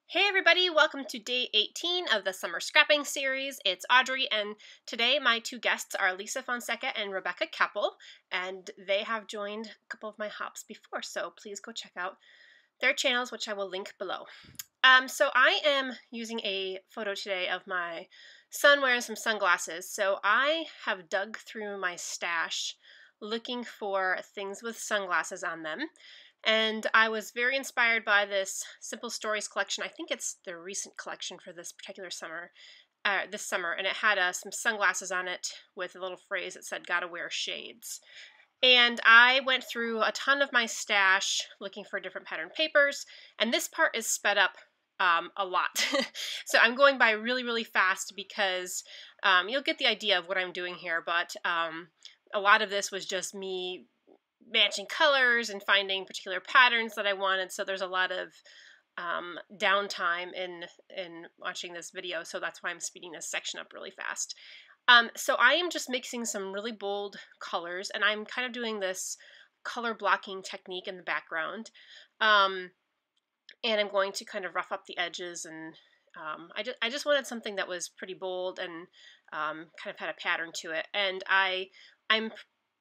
Hey everybody, welcome to day 18 of the Summer Scrapping Series. It's Audrey, and today my two guests are Lisa Fonseca and Rebecca Keppel, and they have joined a couple of my hops before, so please go check out their channels, which I will link below. So I am using a photo today of my son wearing some sunglasses. So I have dug through my stash looking for things with sunglasses on them. And I was very inspired by this Simple Stories collection. I think it's the recent collection for this particular summer, this summer, and it had some sunglasses on it with a little phrase that said, "Gotta wear shades." And I went through a ton of my stash looking for different pattern papers, and this part is sped up a lot. So I'm going by really, really fast because you'll get the idea of what I'm doing here, but a lot of this was just me matching colors and finding particular patterns that I wanted, so there's a lot of downtime in watching this video, so that's why I'm speeding this section up really fast. So I am just mixing some really bold colors, and I'm kind of doing this color blocking technique in the background. And I'm going to kind of rough up the edges, and I just wanted something that was pretty bold and kind of had a pattern to it. And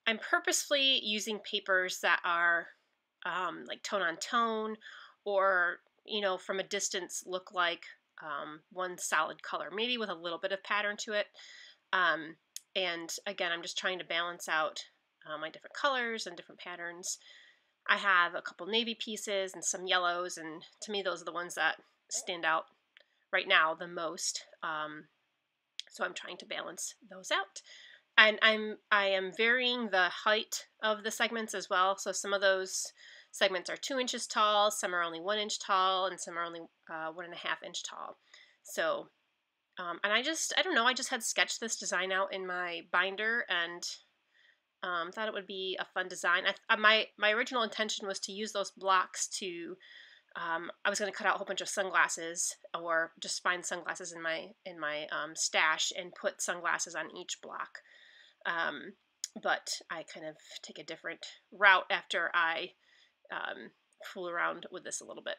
I'm purposefully using papers that are like tone on tone, or from a distance look like one solid color, maybe with a little bit of pattern to it. And again, I'm just trying to balance out my different colors and different patterns. I have a couple navy pieces and some yellows, and to me those are the ones that stand out right now the most. So I'm trying to balance those out. And I am varying the height of the segments as well. So some of those segments are 2 inches tall, some are only 1 inch tall, and some are only 1.5 inch tall. So, and I don't know, I just had sketched this design out in my binder and thought it would be a fun design. My original intention was to use those blocks to, I was going to cut out a whole bunch of sunglasses, or just find sunglasses in my stash and put sunglasses on each block. But I kind of take a different route after I fool around with this a little bit.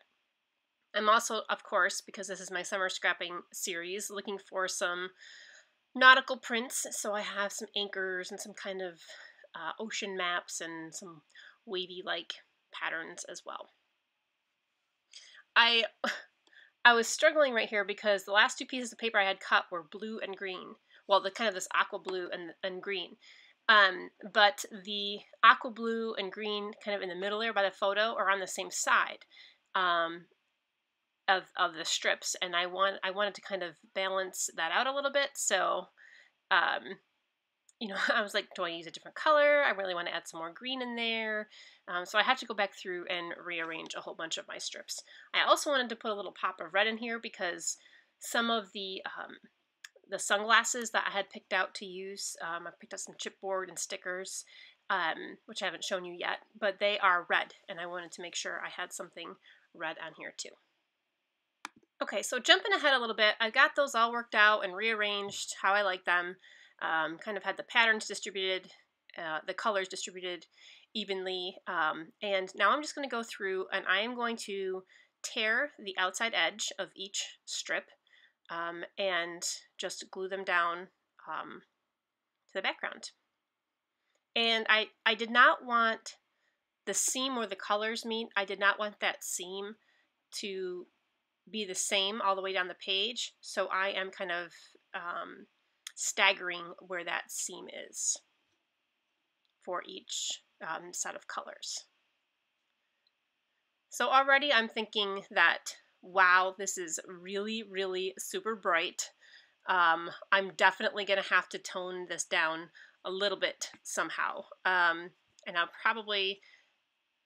I'm also, of course, because this is my summer scrapping series, looking for some nautical prints. So I have some anchors and some kind of ocean maps and some wavy-like patterns as well. I was struggling right here because the last two pieces of paper I had cut were blue and green. Well, the kind of this aqua blue and green. But the aqua blue and green kind of in the middle there by the photo are on the same side of the strips, and I wanted to kind of balance that out a little bit. So I was like, do I use a different color? I really want to add some more green in there. So I had to go back through and rearrange a whole bunch of my strips. I also wanted to put a little pop of red in here because some of the sunglasses that I had picked out to use, I picked up some chipboard and stickers, which I haven't shown you yet, but they are red, and I wanted to make sure I had something red on here too. Okay, so jumping ahead a little bit, I got those all worked out and rearranged how I like them. Kind of had the patterns distributed, the colors distributed evenly, and now I'm just going to go through and I am going to tear the outside edge of each strip and just glue them down to the background. And I did not want the seam where the colors meet, I did not want that seam to be the same all the way down the page, so I am kind of staggering where that seam is for each set of colors. So already I'm thinking that, wow, this is really, really super bright. I'm definitely going to have to tone this down a little bit somehow. And I'm probably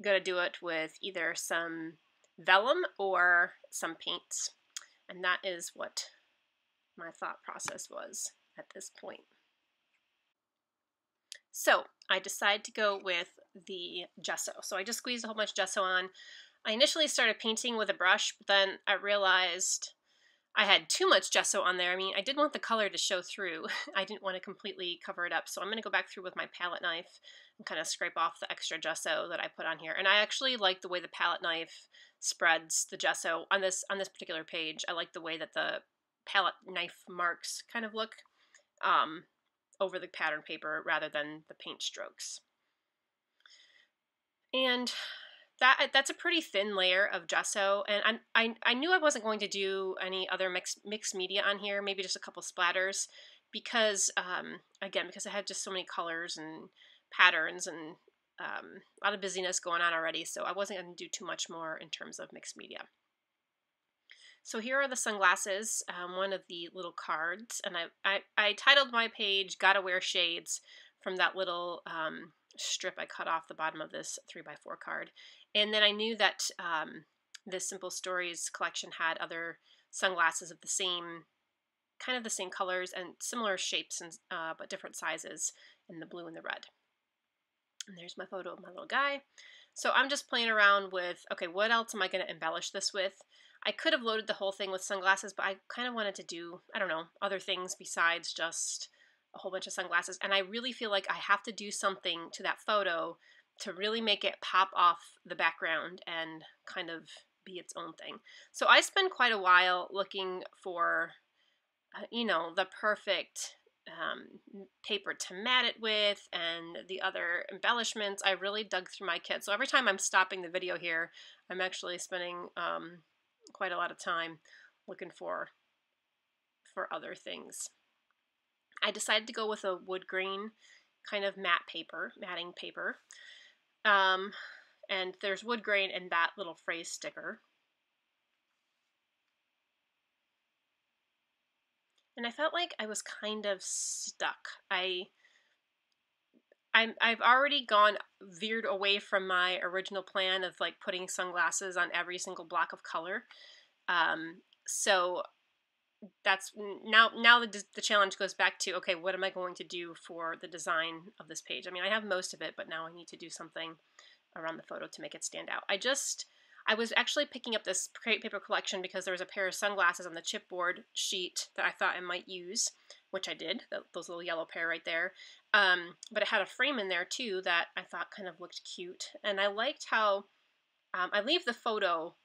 going to do it with either some vellum or some paints. And that is what my thought process was at this point. So I decided to go with the gesso. So I just squeezed a whole bunch of gesso on. I initially started painting with a brush, but then I realized I had too much gesso on there. I mean, I did want the color to show through. I didn't want to completely cover it up. So I'm going to go back through with my palette knife and kind of scrape off the extra gesso that I put on here. And I actually like the way the palette knife spreads, the gesso on this particular page. I like the way that the palette knife marks kind of look over the pattern paper rather than the paint strokes. And that's a pretty thin layer of gesso, and I knew I wasn't going to do any other mixed media on here, maybe just a couple splatters, because again, because I had just so many colors and patterns and a lot of busyness going on already, so I wasn't going to do too much more in terms of mixed media. So here are the sunglasses, one of the little cards, and I titled my page "Gotta Wear Shades" from that little strip I cut off the bottom of this 3x4 card. And then I knew that this Simple Stories collection had other sunglasses of the same, kind of the same colors and similar shapes, and but different sizes in the blue and the red. And there's my photo of my little guy. So I'm just playing around with, okay, what else am I going to embellish this with? I could have loaded the whole thing with sunglasses, but I kind of wanted to do, I don't know, other things besides just a whole bunch of sunglasses. And I really feel like I have to do something to that photo to really make it pop off the background and kind of be its own thing. So I spent quite a while looking for, you know, the perfect paper to mat it with and the other embellishments. I really dug through my kit. So every time I'm stopping the video here, I'm actually spending quite a lot of time looking for other things. I decided to go with a wood grain kind of matting paper. And there's wood grain in that little phrase sticker. And I felt like I was kind of stuck. I've already veered away from my original plan of like putting sunglasses on every single block of color. So that's now the challenge goes back to, okay, what am I going to do for the design of this page? I mean, I have most of it, but now I need to do something around the photo to make it stand out. I was actually picking up this crepe paper collection because there was a pair of sunglasses on the chipboard sheet that I thought I might use, which I did, those little yellow pair right there. But it had a frame in there too that I thought kind of looked cute. And I liked how I leave the photo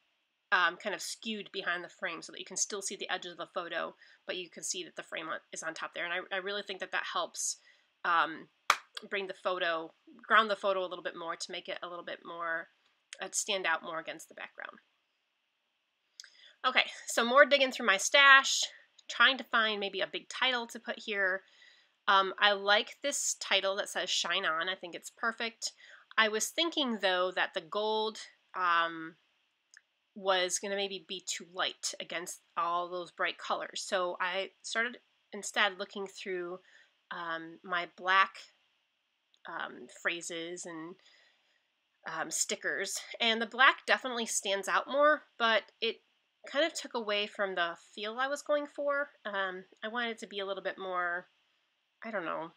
kind of skewed behind the frame so that you can still see the edges of the photo, but you can see that the frame is on top there. And I really think that helps ground the photo a little bit more to make it a little bit more, stand out more against the background. Okay, so more digging through my stash, trying to find maybe a big title to put here. I like this title that says Shine On. I think it's perfect. I was thinking though that the gold was going to maybe be too light against all those bright colors. So I started instead looking through my black phrases and stickers, and the black definitely stands out more, but it kind of took away from the feel I was going for. I wanted it to be a little bit more, I don't know,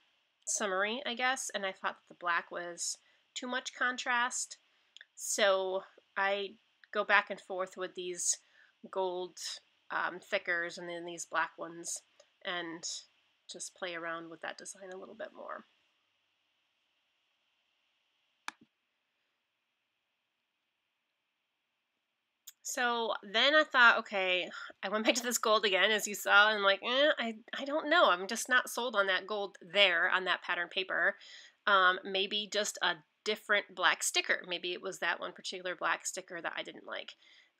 summery, I guess, and I thought that the black was too much contrast. So I go back and forth with these gold thickers and then these black ones and just play around with that design a little bit more. So then I thought, okay, I went back to this gold again, as you saw, and I'm like, I don't know. I'm just not sold on that gold there on that pattern paper. Maybe just a different black sticker. Maybe it was that one particular black sticker that I didn't like.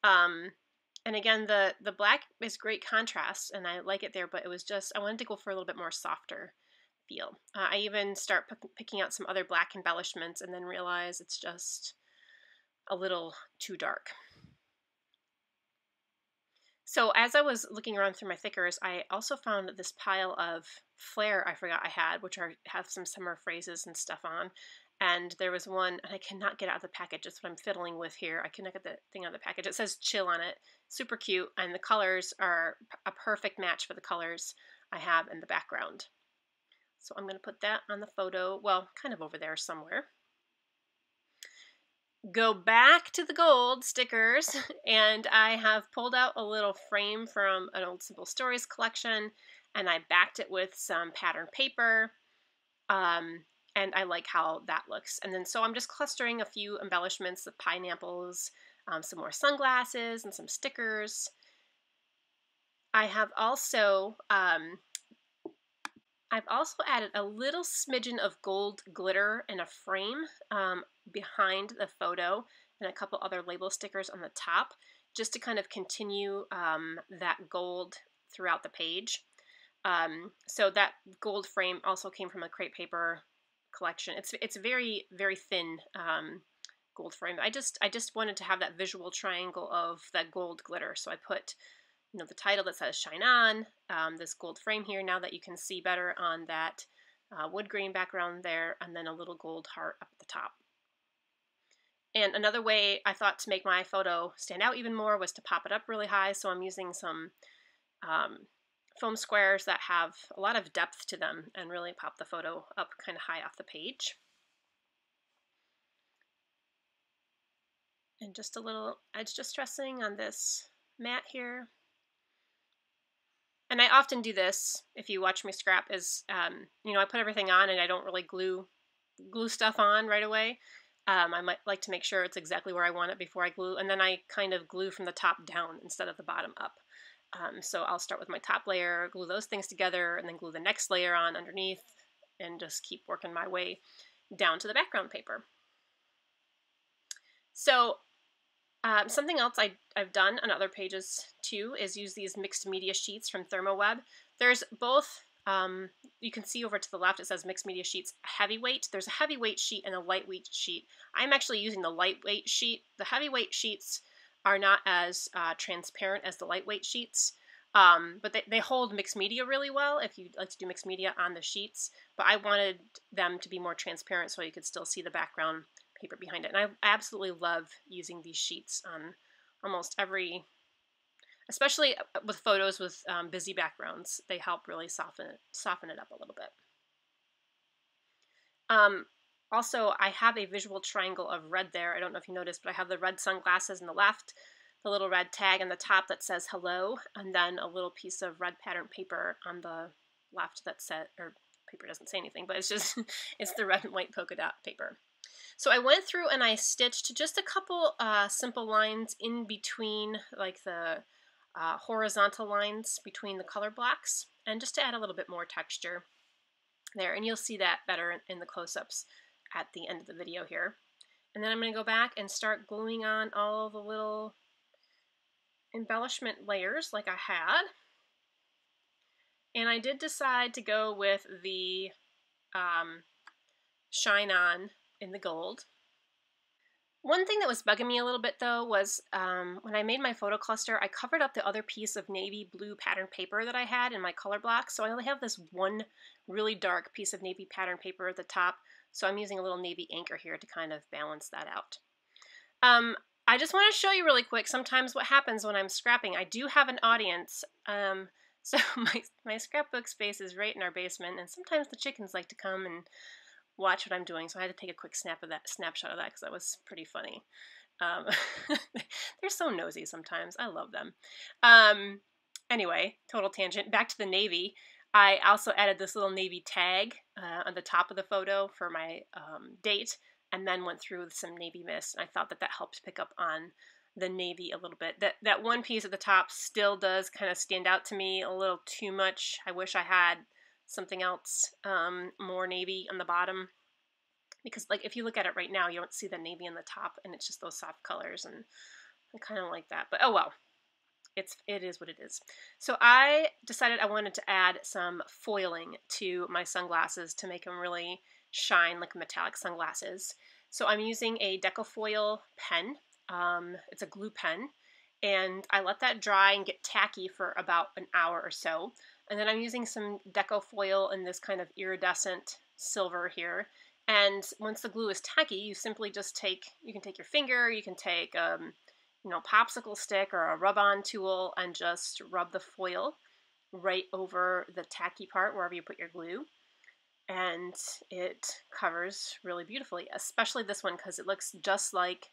And again, the black is great contrast, and I like it there, but it was just, I wanted to go for a little bit more softer feel. I even start picking out some other black embellishments and then realize it's just a little too dark. So as I was looking around through my thickers, I also found this pile of flair I forgot I had, which have some summer phrases and stuff on. And there was one, and I cannot get out of the package. That's what I'm fiddling with here. I cannot get the thing out of the package. It says chill on it. Super cute. And the colors are a perfect match for the colors I have in the background. So I'm going to put that on the photo, well, kind of over there somewhere. Go back to the gold stickers, and I have pulled out a little frame from an old Simple Stories collection, and I backed it with some pattern paper, and I like how that looks. And then so I'm just clustering a few embellishments, the pineapples, some more sunglasses and some stickers. I have also I've also added a little smidgen of gold glitter in a frame behind the photo, and a couple other label stickers on the top, just to kind of continue that gold throughout the page. So that gold frame also came from a crepe paper collection. It's very, very thin gold frame. I just wanted to have that visual triangle of that gold glitter, so I put the title that says Shine On, this gold frame here now that you can see better on that wood grain background there, and then a little gold heart up at the top. And another way I thought to make my photo stand out even more was to pop it up really high, so I'm using some foam squares that have a lot of depth to them and really pop the photo up kind of high off the page. And just a little edge distressing on this mat here. And I often do this, if you watch me scrap, is, I put everything on and I don't really glue stuff on right away. I might like to make sure it's exactly where I want it before I glue, and then I kind of glue from the top down instead of the bottom up. So I'll start with my top layer, glue those things together, and then glue the next layer on underneath, and just keep working my way down to the background paper. So something else I've done on other pages too is use these mixed media sheets from ThermoWeb. There's both, you can see over to the left it says mixed media sheets heavyweight. There's a heavyweight sheet and a lightweight sheet. I'm actually using the lightweight sheet. The heavyweight sheets are not as transparent as the lightweight sheets, but they hold mixed media really well if you like to do mixed media on the sheets. But I wanted them to be more transparent so you could still see the background paper behind it. And I absolutely love using these sheets on almost every, especially with photos with busy backgrounds. They help really soften it up a little bit. Also, I have a visual triangle of red there. I don't know if you noticed, but I have the red sunglasses on the left, the little red tag on the top that says hello, and then a little piece of red pattern paper on the left that said, or paper doesn't say anything, but it's just, it's the red and white polka dot paper. So I went through and I stitched just a couple simple lines in between, like the horizontal lines between the color blocks, and just to add a little bit more texture there. And you'll see that better in the close-ups at the end of the video here. And then I'm going to go back and start gluing on all the little embellishment layers like I had. And I did decide to go with the Shine On in the gold. One thing that was bugging me a little bit though was when I made my photo cluster, I covered up the other piece of navy blue pattern paper that I had in my color block. So I only have this one really dark piece of navy pattern paper at the top. So I'm using a little navy anchor here to kind of balance that out. I just want to show you really quick sometimes what happens when I'm scrapping. I do have an audience. So my scrapbook space is right in our basement, and sometimes the chickens like to come and watch what I'm doing, so I had to take a quick snapshot of that because that was pretty funny. They're so nosy sometimes. I love them. Anyway, total tangent. Back to the navy. I also added this little navy tag on the top of the photo for my date, and then went through with some navy mist. And I thought that helped pick up on the navy a little bit. That one piece at the top still does kind of stand out to me a little too much. I wish I had something else, more navy on the bottom, because like if you look at it right now, you don't see the navy on the top, and it's just those soft colors, and I kind of like that. But oh well, it is what it is. So I decided I wanted to add some foiling to my sunglasses to make them really shine like metallic sunglasses. So I'm using a Decofoil pen. It's a glue pen, and I let that dry and get tacky for about an hour or so. And then I'm using some Decofoil in this kind of iridescent silver here. And once the glue is tacky, you simply just you can take your finger, you can take popsicle stick or a rub-on tool, and just rub the foil right over the tacky part wherever you put your glue. And it covers really beautifully, especially this one because it looks just like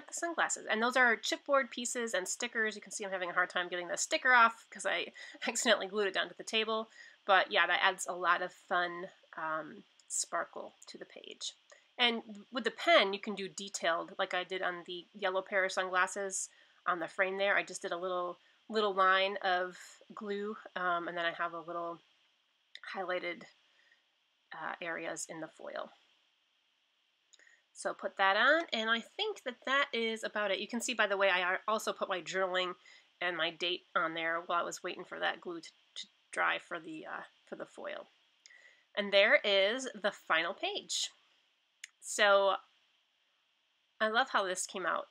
the sunglasses. And those are chipboard pieces and stickers. You can see I'm having a hard time getting the sticker off because I accidentally glued it down to the table. But yeah, that adds a lot of fun sparkle to the page. And with the pen, you can do detailed, like I did on the yellow pair of sunglasses on the frame there. I just did a little line of glue, and then I have a little highlighted areas in the foil. So put that on, and I think that is about it. You can see, by the way, I also put my journaling and my date on there while I was waiting for that glue to dry for the foil. And there is the final page. So I love how this came out.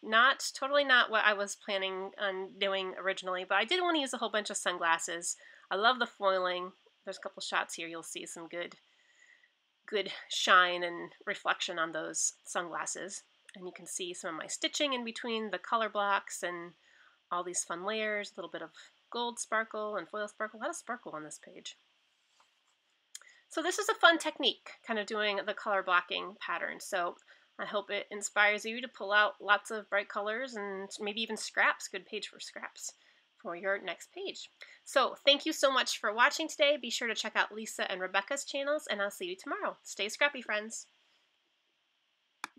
Totally not what I was planning on doing originally, but I did want to use a whole bunch of sunglasses. I love the foiling. There's a couple shots here. You'll see some good shine and reflection on those sunglasses. And you can see some of my stitching in between the color blocks and all these fun layers, a little bit of gold sparkle and foil sparkle, a lot of sparkle on this page. So this is a fun technique, kind of doing the color blocking pattern. So I hope it inspires you to pull out lots of bright colors and maybe even scraps, good page for scraps for your next page. So thank you so much for watching today. Be sure to check out Lisa and Rebecca's channels, and I'll see you tomorrow. Stay scrappy, friends.